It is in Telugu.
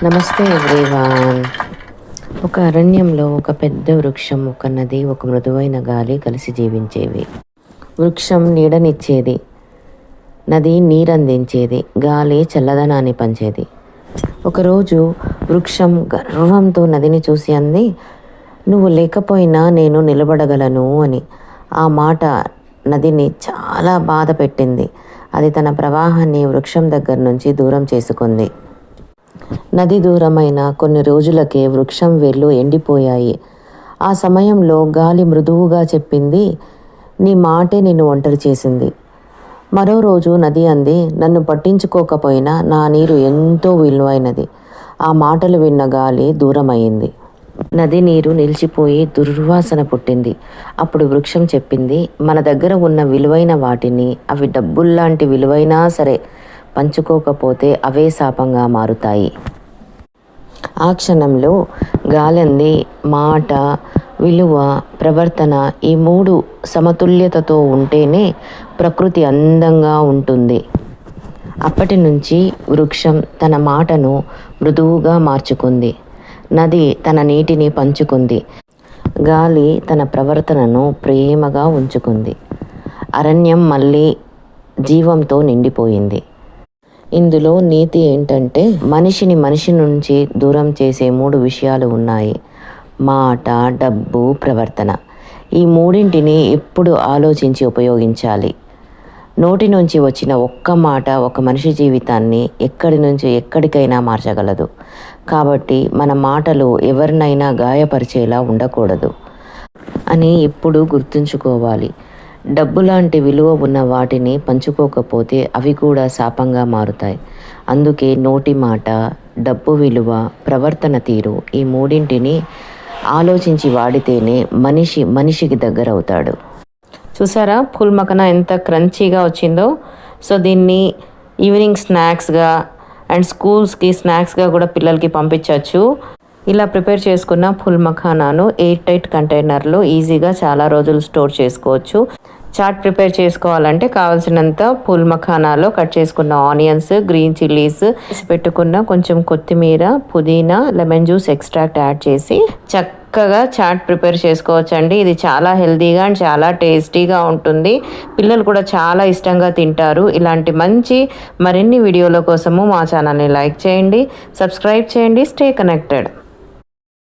నమస్తే ఎవ్రీవాన్. ఒక అరణ్యంలో ఒక పెద్ద వృక్షం, ఒక నది, ఒక మృదువైన గాలి కలిసి జీవించేవి. వృక్షం నీడనిచ్చేది, నది నీరందించేది, గాలి చల్లదనాన్ని పంచేది. ఒకరోజు వృక్షం గర్వంతో నదిని చూసి అంది, "నువ్వు లేకపోయినా నేను నిలబడగలను" అని. ఆ మాట నదిని చాలా బాధ పెట్టింది. అది తన ప్రవాహాన్ని వృక్షం దగ్గర నుంచి దూరం చేసుకుంది. నది దూరమైన కొన్ని రోజులకే వృక్షం వేళ్ళు ఎండిపోయాయి. ఆ సమయంలో గాలి మృదువుగా చెప్పింది, "నీ మాటే నిన్ను ఒంటరి చేసింది." మరో రోజు నది అంది, "నన్ను పట్టించుకోకపోయినా నా నీరు ఎంతో విలువైనది." ఆ మాటలు విన్న గాలి దూరమైంది. నది నీరు నిలిచిపోయి దుర్వాసన పుట్టింది. అప్పుడు వృక్షం చెప్పింది, "మన దగ్గర ఉన్న విలువైన వాటిని, అవి డబ్బుల్లాంటి విలువైనా సరే, పంచుకోకపోతే అవే శాపంగా మారుతాయి." ఆ క్షణంలో గాలంది, "మాట, విలువ, ప్రవర్తన ఈ మూడు సమతుల్యతతో ఉంటేనే ప్రకృతి అందంగా ఉంటుంది." అప్పటి నుంచి వృక్షం తన మాటను మృదువుగా మార్చుకుంది. నది తన నీటిని పంచుకుంది. గాలి తన ప్రవర్తనను ప్రేమగా ఉంచుకుంది. అరణ్యం మళ్ళీ జీవంతో నిండిపోయింది. ఇందులో నీతి ఏంటంటే, మనిషిని మనిషి నుంచి దూరం చేసే 3 విషయాలు ఉన్నాయి: మాట, డబ్బు, ప్రవర్తన. ఈ మూడింటిని ఎప్పుడు ఆలోచించి ఉపయోగించాలి. నోటి నుంచి వచ్చిన ఒక్క మాట ఒక మనిషి జీవితాన్ని ఎక్కడి నుంచి ఎక్కడికైనా మార్చగలదు. కాబట్టి మన మాటలు ఎవరినైనా గాయపరిచేలా ఉండకూడదు అని ఎప్పుడు గుర్తుంచుకోవాలి. డబ్బు లాంటి విలువ ఉన్న వాటిని పంచుకోకపోతే అవి కూడా శాపంగా మారుతాయి. అందుకే నోటి మాట, డబ్బు విలువ, ప్రవర్తన తీరు ఈ మూడింటిని ఆలోచించి వాడితేనే మనిషి మనిషికి దగ్గర అవుతాడు. చూసారా ఫుల్ మఖానా ఎంత క్రంచీగా వచ్చిందో. సో దీన్ని ఈవినింగ్ స్నాక్స్గా అండ్ స్కూల్స్కి స్నాక్స్గా కూడా పిల్లలకి పంపించవచ్చు. ఇలా ప్రిపేర్ చేసుకున్న ఫుల్ మఖానాను ఎయిర్ టైట్ కంటైనర్లో ఈజీగా చాలా రోజులు స్టోర్ చేసుకోవచ్చు. చాట్ ప్రిపేర్ చేసుకోవాలంటే కావాల్సినంత ఫుల్ మఖానాలో కట్ చేసుకున్న ఆనియన్స్, గ్రీన్ చిల్లీస్, పెట్టుకున్న కొంచెం కొత్తిమీర, పుదీనా, లెమన్ జ్యూస్ ఎక్స్ట్రాక్ట్ యాడ్ చేసి చక్కగా చాట్ ప్రిపేర్ చేసుకోవచ్చండి. ఇది చాలా హెల్తీగా అండ్ చాలా టేస్టీగా ఉంటుంది. పిల్లలు కూడా చాలా ఇష్టంగా తింటారు. ఇలాంటి మంచి మరిన్ని వీడియోల కోసము మా ఛానల్ని లైక్ చేయండి, సబ్స్క్రైబ్ చేయండి. Stay connected.